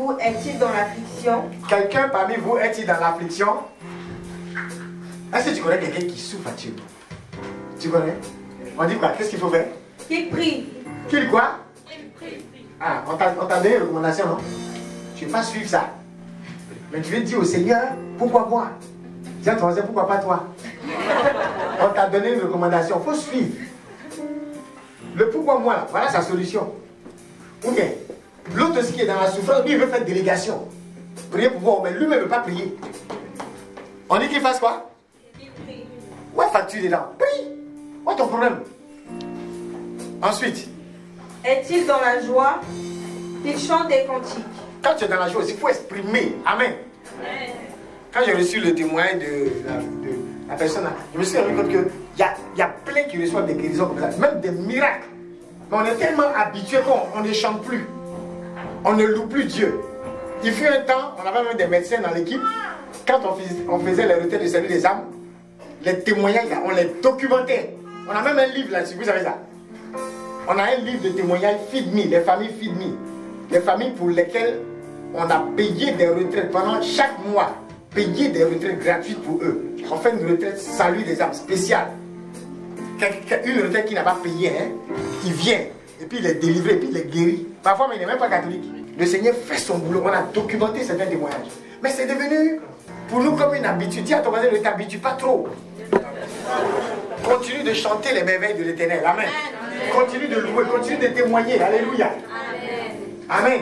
vous est-il dans l'affliction? Quelqu'un parmi vous est-il dans l'affliction? Est-ce que tu connais quelqu'un qui souffre actuellement? Tu connais? On dit quoi? Qu'est-ce qu'il faut faire? Qu'il prie. Qu'il quoi? Qu'il prie. Ah, on t'a donné une recommandation, non? Tu ne vas pas suivre ça. Mais tu veux dire au Seigneur, pourquoi moi? Dis à ton voisin, pourquoi pas toi? On t'a donné une recommandation, il faut suivre. Le pourquoi moi, là, voilà sa solution. Ou bien, l'autre aussi qui est dans la souffrance, lui, il veut faire délégation. Prier pour moi, mais lui-même ne veut pas prier. On dit qu'il fasse quoi? Qu'il prie. Où est facture dedans? Prie. Où est ton problème? Ensuite, Est-il dans la joie? Qu'il chante des cantiques. quand tu es dans la joie, il faut exprimer. Amen. Amen. Quand j'ai reçu le témoignage de la personne, là, je me suis rendu compte qu'il y a plein qui reçoivent des guérisons comme ça, même des miracles. Mais on est tellement habitué qu'on ne chante plus. On ne loue plus Dieu. Il fut un temps, on avait même des médecins dans l'équipe. Quand on faisait les retraites de salut des âmes, les témoignages, là, on les documentait. On a même un livre là-dessus, vous savez ça? On a un livre de témoignages Feed Me, les familles Feed Me. Les familles pour lesquelles on a payé des retraites pendant chaque mois. Payer des retraites gratuites pour eux. On fait une retraite salut des âmes spéciale. Une retraite qui n'a pas payé, hein, il vient, et puis il est délivré, et puis il est guéri. Parfois, mais il n'est même pas catholique. Le Seigneur fait son boulot. On a documenté certains témoignages. Mais c'est devenu pour nous comme une habitude. Dis à ton voisin, ne t'habitue pas trop. Continue de chanter les merveilles de l'Éternel. Amen. Continue de louer, continue de témoigner. Alléluia. Amen.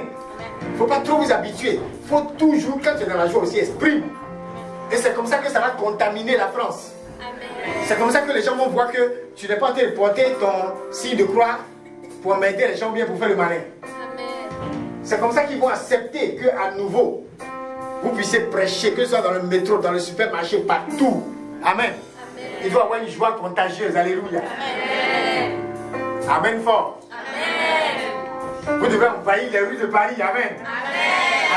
Il ne faut pas trop vous habituer. Il faut toujours, quand tu es dans la joie aussi, exprime. Et c'est comme ça que ça va contaminer la France. C'est comme ça que les gens vont voir que tu n'es pas en train de porter ton signe de croix pour m'aider les gens bien pour faire le malin. C'est comme ça qu'ils vont accepter qu'à nouveau, vous puissiez prêcher, que ce soit dans le métro, dans le supermarché, partout. Amen. Il faut avoir une joie contagieuse. Alléluia. Amen fort. Vous devez envahir les rues de Paris. Amen.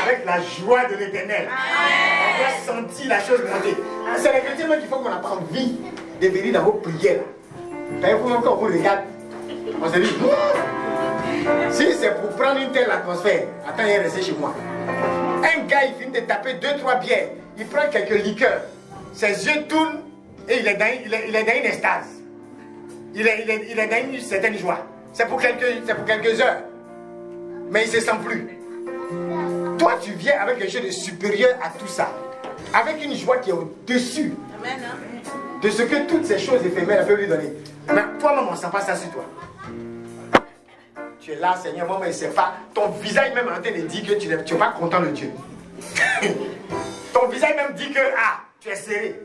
Avec la joie de l'Éternel. On doit sentir la chose monter. C'est les chrétiens qu'il faut qu'on ait envie de venir dans vos prières. Vous même quand on vous regarde, on se dit, si c'est pour prendre une telle atmosphère, attends, il est resté chez moi. Un gars, il finit de taper 2-3 bières, il prend quelques liqueurs, ses yeux tournent et il est dans une extase. Il est dans une certaine joie. C'est pour quelques heures. Mais il ne se sent plus. Toi, tu viens avec quelque chose de supérieur à tout ça. Avec une joie qui est au-dessus de ce que toutes ces choses éphémères peuvent lui donner. Mais toi-même, on ne sent pas ça sur toi. Tu es là, Seigneur, moi, mais c'est pas. Ton visage même en train de dire que tu n'es pas content de Dieu. Ton visage même dit que, tu es serré.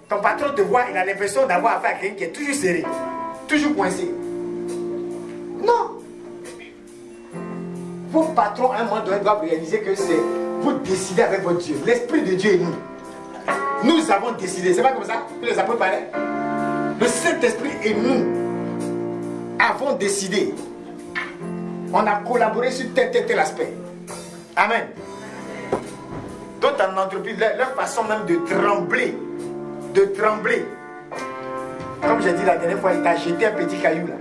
Ton patron te voit, il a l'impression d'avoir affaire à quelqu'un qui est toujours serré, toujours coincé. Non. Vos patrons, à un moment donné, doivent réaliser que c'est vous décidez avec votre Dieu. L'Esprit de Dieu est nous. Nous avons décidé. C'est pas comme ça que les apôtres parlaient. Le Saint-Esprit et nous avons décidé. On a collaboré sur tel aspect. Amen. D'autres en entreprise, leur façon même de trembler. Comme j'ai dit la dernière fois, il t'a jeté un petit caillou là.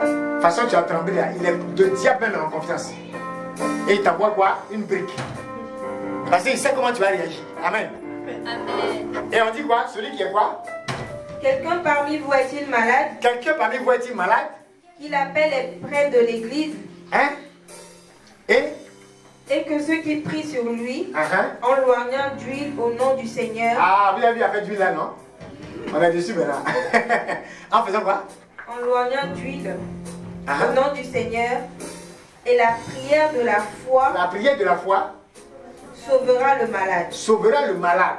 De toute façon, tu as tremblé là. Il est de diable même en confiance. Et il t'envoie quoi? Une brique. Parce qu'il sait comment tu vas réagir. Amen. Et on dit quoi? Celui qui est quoi? Quelqu'un parmi vous est-il malade? Quelqu'un parmi vous est-il malade? Qu'il appelle les prêtres de l'église. Hein? Et que ceux qui prient sur lui, en loignant d'huile au nom du Seigneur. Ah, vous avez vu, il a fait d'huile là, non? On est dessus maintenant. En faisant quoi? En loignant d'huile au nom du Seigneur. Et la prière de la foi. La prière de la foi sauvera le malade. Sauvera le malade.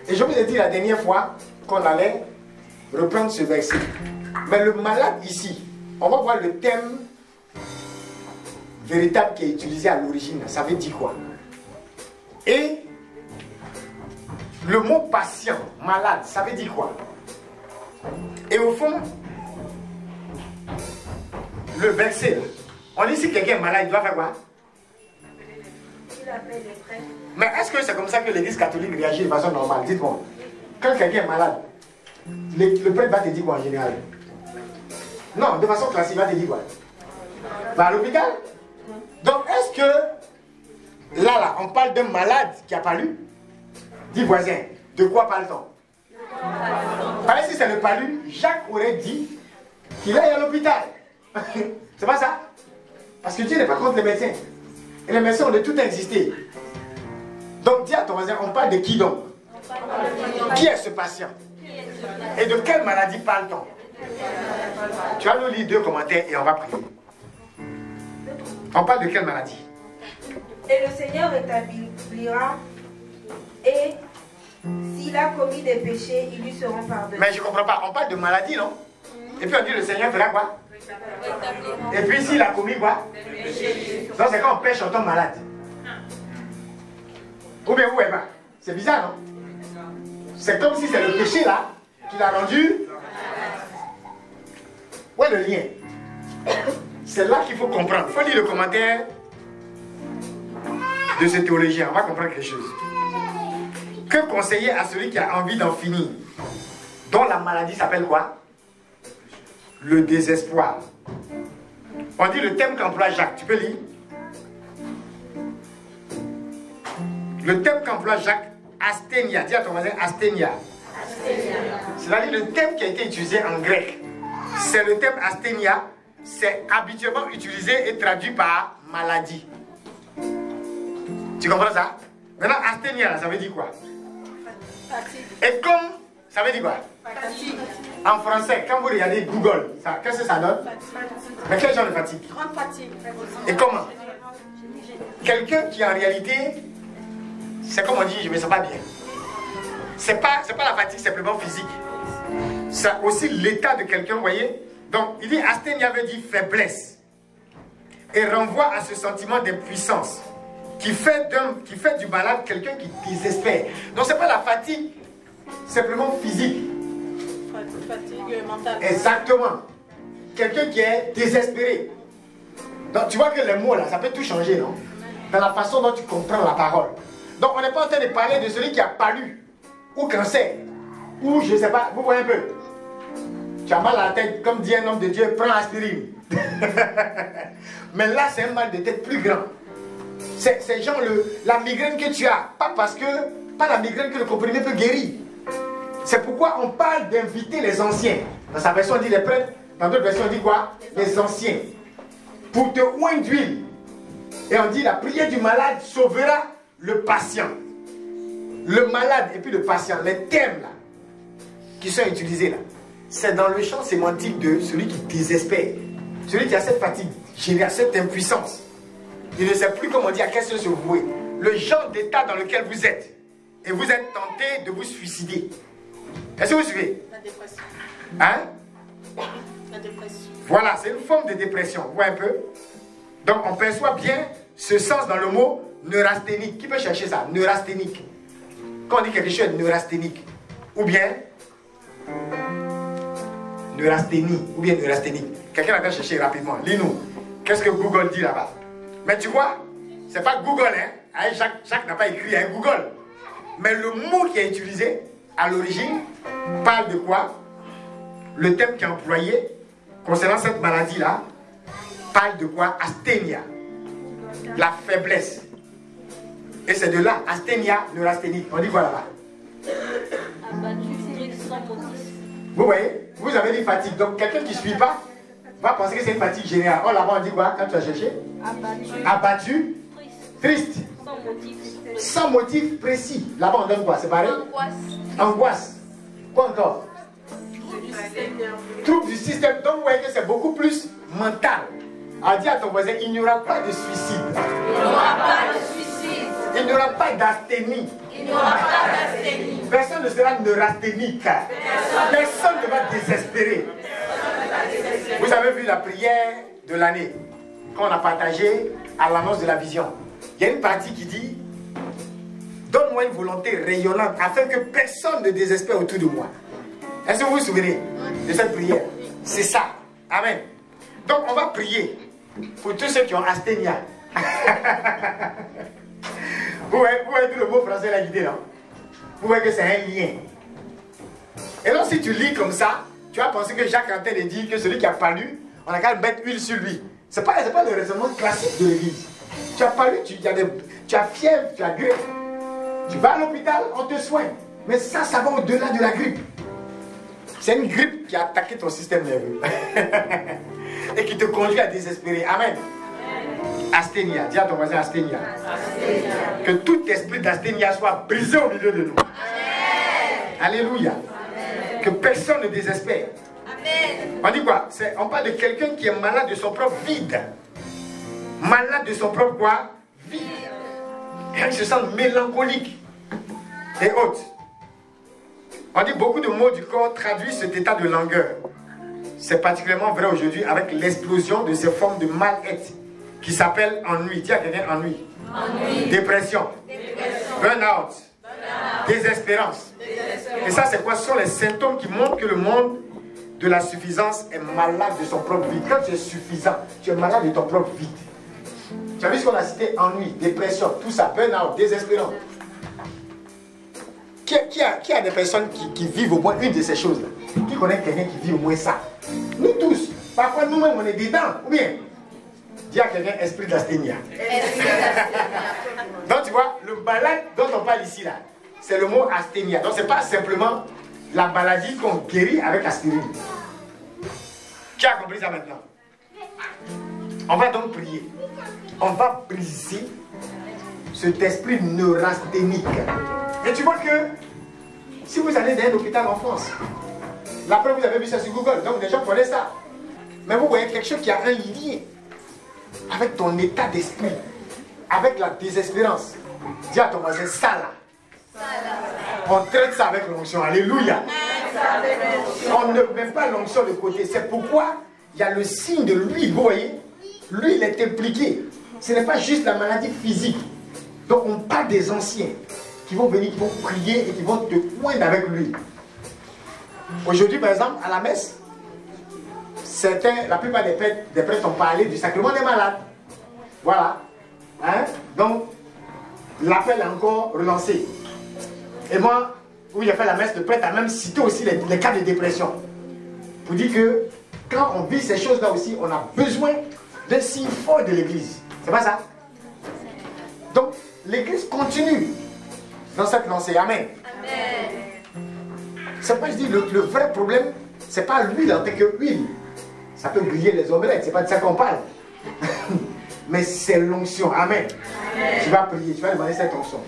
Et je vous ai dit la dernière fois qu'on allait reprendre ce verset. Mais le malade ici, on va voir le thème véritable qui est utilisé à l'origine. Ça veut dire quoi? Et le mot patient, malade, ça veut dire quoi? Et au fond, le verset, on dit si quelqu'un est malade, il doit faire quoi? Il appelle les prêtres. Mais est-ce que c'est comme ça que l'église catholique réagit de façon normale? Dites-moi. Quand quelqu'un est malade, le prêtre va te dire quoi en général? Non, de façon classique, il va te dire quoi? Va à l'hôpital? Donc est-ce que Là, on parle d'un malade qui a palu. Dis voisin, de quoi parle-t-on? Pareil, si c'est le palu, Jacques aurait dit qu'il aille à l'hôpital. C'est pas ça? Parce que Dieu n'est pas contre les médecins. Et les médecins ont de tout existé. Donc dis à ton voisin, on parle de qui donc? Qui est ce patient? Et de quelle maladie parle-t-on? Tu vas nous lire 2 commentaires et on va prier. On parle de quelle maladie? Et le Seigneur rétablira, et s'il a commis des péchés, ils lui seront pardonnés. Mais je ne comprends pas, on parle de maladie, non? Et puis on dit le Seigneur fera quoi? Et puis s'il a commis quoi? Donc c'est quand on pêche, on tombe malade. Ou bien où est pas? C'est bizarre, non? C'est comme si c'est le péché là qui l'a rendu. Où est le lien? C'est là qu'il faut comprendre. Il faut lire le commentaire de ce théologien. On va comprendre quelque chose. Que conseiller à celui qui a envie d'en finir, dont la maladie s'appelle quoi? Le désespoir. On dit le thème qu'emploie Jacques. Tu peux lire? Le thème qu'emploie Jacques, asthénia. Dis à ton voisin asthénia. C'est-à-dire le thème qui a été utilisé en grec. C'est le thème asthénia. C'est habituellement utilisé et traduit par maladie. Tu comprends ça? Maintenant, asthénia, ça veut dire quoi? Et comme, ça veut dire quoi? En français, quand vous regardez Google, qu'est-ce que ça donne? Mais quel genre de fatigue? Grande fatigue. Et comment? Quelqu'un qui en réalité, c'est comme on dit, je ne me sens pas bien. C'est pas la fatigue simplement physique. C'est aussi l'état de quelqu'un, vous voyez? Donc, il dit asthénia veut dire faiblesse. Et renvoie à ce sentiment d'impuissance qui fait du malade quelqu'un qui désespère. Donc, ce n'est pas la fatigue simplement physique. Fatigue mentale. Exactement. Quelqu'un qui est désespéré. Donc, tu vois que les mots là, ça peut tout changer, non? Dans la façon dont tu comprends la parole. Donc, on n'est pas en train de parler de celui qui a palu, ou cancer, ou je ne sais pas, vous voyez un peu. Tu as mal à la tête, comme dit un homme de Dieu, prends aspirine. Mais là, c'est un mal de tête plus grand. C'est genre la migraine que tu as. Pas la migraine que le comprimé peut guérir. C'est pourquoi on parle d'inviter les anciens. Dans sa version, on dit les prêtres. Dans d'autres versions, on dit quoi? Les anciens. Pour te oindre d'huile. Et on dit la prière du malade sauvera le patient. Le malade et puis le patient. Les termes là, qui sont utilisés là, c'est dans le champ sémantique de celui qui désespère. Celui qui a cette fatigue, cette impuissance. Il ne sait plus comment dire à quel se vouer. Le genre d'état dans lequel vous êtes. Et vous êtes tenté de vous suicider. Est-ce que vous suivez? La dépression. Hein? La dépression. Voilà, c'est une forme de dépression. Vous voyez un peu? Donc on perçoit bien ce sens dans le mot neurasthénique. Qui peut chercher ça? Neurasthénique. Quand on dit quelque chose de neurasthénique. Ou bien neurasthénie. Ou bien neurasthénique. Quelqu'un va chercher rapidement. Lis-nous. Qu'est-ce que Google dit là-bas? Mais tu vois, c'est pas Google, hein? Jacques n'a pas écrit un Google. Mais le mot qui est utilisé à l'origine parle de quoi? Le thème qui est employé concernant cette maladie-là parle de quoi? Asthénia. La faiblesse. Et c'est de là, asthénia, neurasthénique. On dit quoi là-bas? Vous voyez? Vous avez dit fatigue. Donc quelqu'un qui ne suit pas va penser que c'est une fatigue générale. Oh là-bas on dit quoi quand tu as cherché? Abattu. Triste. Sans motif précis. Là-bas on donne quoi? C'est pareil? Angoisse. Quoi encore? Trouble du système. Donc vous voyez que c'est beaucoup plus mental. Alors dis à ton voisin, il n'y aura pas de suicide. Il n'y aura pas de suicide. Il n'y aura pas d'asthénie. Il n'y aura pas d'asthénie. Personne ne sera neurasthénique. Personne ne va désespérer. Vous avez vu la prière de l'année qu'on a partagée à l'annonce de la vision. Il y a une partie qui dit: donne-moi une volonté rayonnante afin que personne ne désespère autour de moi. Est-ce que vous vous souvenez de cette prière? C'est ça. Amen. Donc on va prier pour tous ceux qui ont asthénia. Vous voyez tout le mot français là guidé, non? Vous voyez que c'est un lien. Et donc si tu lis comme ça, tu vas penser que Jacques est en train de dire que celui qui a palu, on a qu'à mettre huile sur lui. C'est pas le raisonnement classique de l'église. Tu as pas lu, tu as fièvre, tu as grippe. Tu vas à l'hôpital, on te soigne. Mais ça va au-delà de la grippe. C'est une grippe qui a attaqué ton système nerveux. Et qui te conduit à désespérer. Amen. Asthénia. Dis à ton voisin asthénia. Que tout esprit d'asthénia soit brisé au milieu de nous. Alléluia. Que personne ne désespère. On dit quoi? On parle de quelqu'un qui est malade de son propre vide. Malade de son propre quoi? Vide. Et il se sent mélancolique et autres. On dit beaucoup de mots du corps traduisent cet état de langueur. C'est particulièrement vrai aujourd'hui avec l'explosion de ces formes de mal-être qui s'appellent ennui. Dis à quelqu'un ennui. Dépression. Burn-out. Désespérance. Et ça, c'est quoi? Ce sont les symptômes qui montrent que le monde de la suffisance est malade de son propre vide. Quand tu es suffisant, tu es malade de ton propre vide. Tu as vu ce qu'on a cité? Ennui, dépression, tout ça, burn-out, désespérance. Qui a des personnes qui vivent au moins une de ces choses-là? Qui connaît quelqu'un qui vit au moins ça? Nous tous. Parfois, nous-mêmes, on est dedans. Ou bien, dis à quelqu'un, esprit d'asthénia. Donc, tu vois, le malade dont on parle ici, là, c'est le mot asthénia. Donc, ce n'est pas simplement la maladie qu'on guérit avec aspirine. Qui a compris ça maintenant? On va donc prier. On va briser cet esprit neurasthénique. Et tu vois que si vous allez dans un hôpital en France, la preuve, vous avez vu ça sur Google, donc les gens connaissent ça. Mais vous voyez quelque chose qui a un lien avec ton état d'esprit, avec la désespérance. Dis à ton voisin, ça là. On traite ça avec l'onction. Alléluia. On ne met pas l'onction de côté. C'est pourquoi il y a le signe de l'huile. Vous voyez, l'huile est impliquée. Ce n'est pas juste la maladie physique. Donc on parle des anciens qui vont venir, qui vont prier et qui vont te poindre avec l'huile. Aujourd'hui, par exemple, à la messe, la plupart des prêtres ont parlé du sacrement des malades. Voilà. Hein? Donc, l'appel est encore relancé. Et moi, où j'ai fait la messe, le prêtre a même cité aussi les cas de dépression. Pour dire que quand on vit ces choses-là aussi, on a besoin d'un signe fort de l'Église. C'est pas ça? Donc, l'Église continue dans cette lancée. Amen. C'est pas, je dis, le vrai problème, c'est pas l'huile en tant que huile. Ça peut griller les omelettes, c'est pas de ça qu'on parle. Mais c'est l'onction. Amen. Tu vas prier, tu vas demander cette onction.